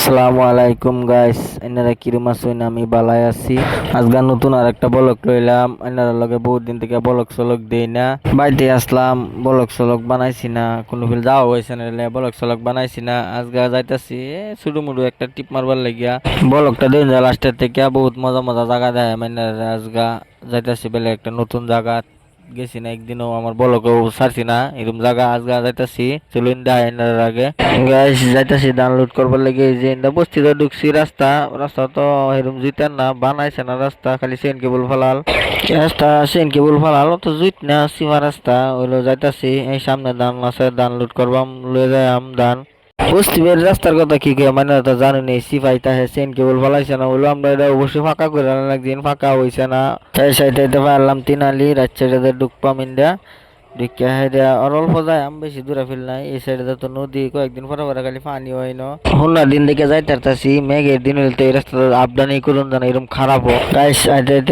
আসসালামু আলাইকুম গাইস, এনারা কিরম আছেন? আমি বালাই আছি। আজকে নতুন আর একটা ব্লগ লইলাম। এনারা লগে বহুত দিন থেকে ব্লগ সলগ দেই না, বাইতে আসলাম। ব্লগ সলগ বানাইছি না, কোনো ফিল যাওয়া হয়েছে না, ব্লগ সলগ বানাইছি না। আজকে যাইতাছি শুরু মুড়ু একটা টিপ মারবার লাগিয়া। ব্লগটা দিন যা লাস্টের থেকে বহুত মজা মজা জায়গা দেয়। মানে আজকে যাইতাছি বেলে একটা নতুন জায়গা গেছি না, একদিনও আমার বলকেও ছাড়ছি না এরকম জায়গা। আজকে যাইতাছি, চলুন দেয় আগে গাইস। যাইতাছি ডাউনলোড করবার লাগে। এই যে বস্তিতে ঢুকছি, রাস্তা রাস্তা তো এরকম জুইতার না, বানাইছে না রাস্তা, খালি চেন কেবল ফালাল রাস্তা, চেন কেবল ফালাল তো জুইত না, সিমা রাস্তা হইলো। যাইতাছি এই সামনে ধান আছে, ডাউনলোড করবাম, লয়ে যাই ধান। পশ্চিমের রাস্তার কথা কি কে মানে তো জানি নেই, সিপাইতা হে চেন কেবল ফলাইছে না হইলো। আমরা এটা অবশ্যই ফাঁকা করে একদিন, ফাঁকা হইছে না। তাই সাইডে পারলাম তিন আলি রাত সাইডে ঢুকপাম ইন্ডিয়া ঢুকিয়া হেরিয়া আর অল্প যায়। আমি বেশি দূরে ফিল নাই, এই সাইডে তো নদী, কয়েকদিন পরে পরে খালি পানি হয় না। হুন্নার দিন দেখে যাইতারতাছি, মেঘের দিন হইতে এই রাস্তা আপডানি করুন জানা এরকম খারাপ হোক গাইস।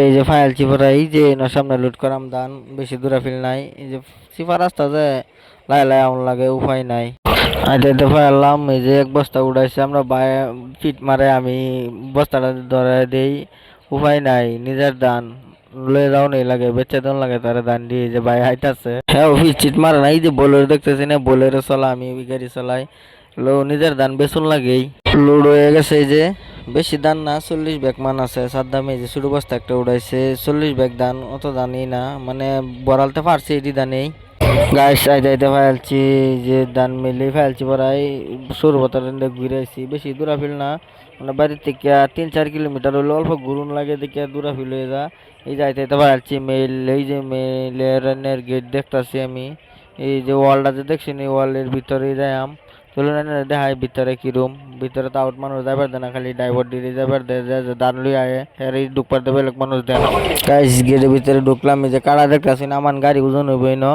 এই যে ফাইল চিপরা, এই যে সামনে লুট করাম দান, বেশি দূরে ফিল নাই। এই যে চিপা রাস্তা যে লাই লাই আমন লাগে, উপায় নাই। আইতে পারলাম। এই যে এক বস্তা উঠাইছে, আমরা ফিট মারে, আমি বস্তাটা ধরে দেই। উপায় নাই, নিজের দান লয়ে যাও নেই লাগে, বেচে দন লাগে তারা দান দিয়ে। যে ভাই হাইতাছে, হ্যাঁ অফিস চিট মারে না। এই যে বোলেরো দেখতেছি না, বোলেরো চলা, আমি ওই গাড়ি চলাই। নিজের দান বেচন লাগেই। লোড হয়ে গেছে। এই যে বেশি দান না, 40 ব্যাগ মান আছে সাদ্দামে। যে ছোট বস্তা একটা উঠাইছে, 40 ব্যাগ দান, অত দানই না, মানে বড়ালতে পারছে এটি দানেই গাছ। আইতে ফেলছি, যে ধান মিলে ফেলছি পরাই সরু বাতার ঘুরেছি। বেশি দূরাফিল না, মানে বাড়ির থেকে 3-4 কিলোমিটার হলে অল্প ঘুরুন লাগে, দেখে দূরাফিল হয়ে যা। এই যাইতে ফেলছি মেল, এই যে মেলের গেট দেখতেছি আমি। এই যে ওয়ালটা যে দেখছি, এই ওয়ালের ভিতরে যাইম। চলুন দেখাই ভিতরে কি রুম। ভিতরে তো আউট মানুষ যাবার দেয় না, খালি ড্রাইভার দিয়ে যাবার দেয়, যে দান লই আয় হ্যাঁ ঢুকবার দেবে, লোক মানুষ দেয় না। গাইস গেটের ভিতরে ঢুকলাম। এই যে কাড়া দেখতেছি না, আমার গাড়ি ওজন হইবই না।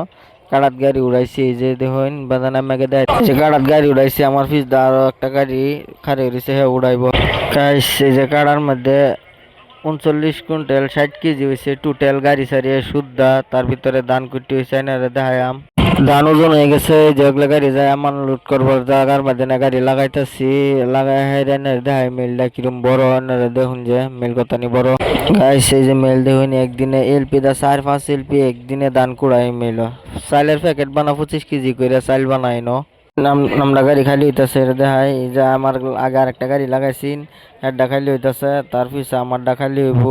কাড়াত গাড়ি উড়াইছে, এই যে দেখুন বাজান আমাকে দেয় যে কাড়াত গাড়ি উড়াইছে। আমার পিছ দা আরো একটা গাড়ি খারে উড়েছে, হ্যাঁ উড়াইব গাইস। এই যে কাড়ার মধ্যে 39 কুইন্টাল 60 কেজি হয়েছে টোটাল, গাড়ি সারিয়ে শুদ্ধা। তার ভিতরে ধান কুটি হয়েছে না দেখায়াম। ধান ওজন হয়ে গেছে, যেগুলো গাড়ি যায় আমার লুট করবার জায়গার মধ্যে না গাড়ি লাগাইতেছি। লাগাই দেখাই মেলটা কিরম বড়, দেখুন যে মেল কতানি বড় গাইস। এই যে মেল দেখুন, একদিনে এলপি দা 4-5 এলপি একদিনে ধান কুড়াই মেল। চাইলের প্যাকেট বানা 25 কেজি করে চাইল বানাই ন। নামটা গাড়ি খালি হইতাছে, দেখাই। এই যে আমার আগে আর একটা গাড়ি লাগাইছিন, একটা খালি হইতাছে, তার পিছে আমারটা খালি হইব।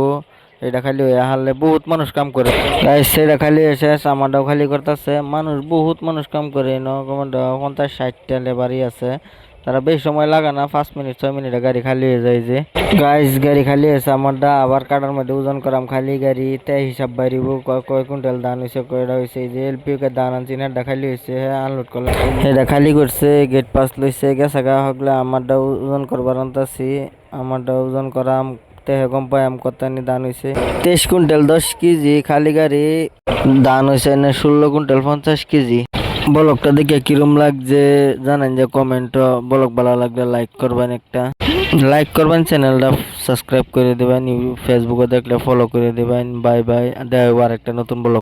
এটা খালি হয়ে হারলে বহুত মানুষ কাম করে গাইস। সেটা খালি শেষ, আমারটাও খালি করতেছে। মানুষ বহুত মানুষ কাম করে ন, 50-60টা লেবারই আছে। তারা বেশি সময় লাগা না, 5 মিনিট 6 মিনিটে গাড়ি খালি হয়ে যায়। যে গাইস গাড়ি খালি হয়েছে আমারটা। আবার কাটার মধ্যে ওজন করাম খালি গাড়ি, তাই হিসাব বাড়িব কয় কুইন্টাল ধান হয়েছে, কয়টা হয়েছে। এই যে এলপি কে ধান আনছি না, এটা খালি হয়েছে, হ্যাঁ আনলোড করলাম, এটা খালি করছে। গেট পাস লইছে, গেছে গা হগলে। আমারটা ওজন করবার আনতাছি, আমারটা ওজন করাম। তেহে গম পাই আম কত ধান হয়েছে। 23 কুইন্টাল 10 কেজি খালি গাড়ি ধান হয়েছে না, 16 কুইন্টাল 50 কেজি। ব্লগটা দেখে কিরম লাগছে জানেন যে কমেন্ট। ব্লগ ভালো লাগলে লাইক করবেন, একটা লাইক করবেন, চ্যানেলটা সাবস্ক্রাইব করে দেবেন, ফেসবুকে দেখলে ফলো করে দেবেন। বাই বাই, দেখা হবে আরেকটা নতুন ব্লগ।